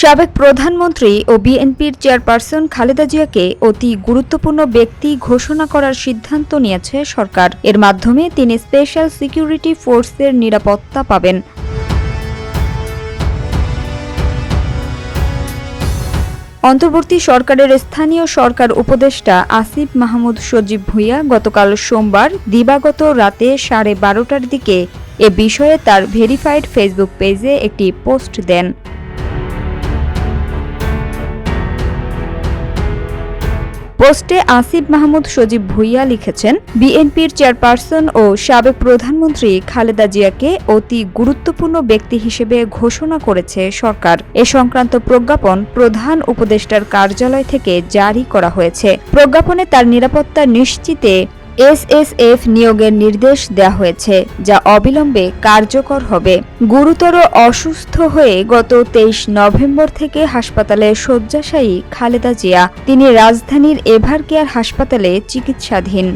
সাবেক প্রধানমন্ত্রী ও বিএনপির চেয়ারপারসন খালেদা জিয়াকে অতি গুরুত্বপূর্ণ ব্যক্তি ঘোষণা করার সিদ্ধান্ত নিয়েছে সরকার। এর মাধ্যমে তিনি স্পেশাল সিকিউরিটি ফোর্সের নিরাপত্তা পাবেন। অন্তর্বর্তী সরকারের স্থানীয় সরকার উপদেষ্টা আসিফ মাহমুদ সজীব ভুঁইয়া গতকাল সোমবার দিবাগত রাতে 12:30টার দিকে এ বিষয়ে তার ভেরিফাইড ফেসবুক পেজে একটি পোস্ট দেন। পোস্টে আসিফ মাহমুদ সজীব ভুঁইয়া লিখেছেন, বিএনপির চেয়ারপারসন ও সাবেক প্রধানমন্ত্রী খালেদা জিয়াকে অতি গুরুত্বপূর্ণ ব্যক্তি হিসেবে ঘোষণা করেছে সরকার। এ সংক্রান্ত প্রজ্ঞাপন প্রধান উপদেষ্টার কার্যালয় থেকে জারি করা হয়েছে। প্রজ্ঞাপনে তার নিরাপত্তা নিশ্চিতে এসএসএফ নিয়োগের নির্দেশ দেওয়া হয়েছে, যা অবিলম্বে কার্যকর হবে। গুরুতর অসুস্থ হয়ে গত 23 নভেম্বর থেকে হাসপাতালে শয্যাশায়ী খালেদা জিয়া। তিনি রাজধানীর এভারকেয়ার হাসপাতালে চিকিৎসাধীন।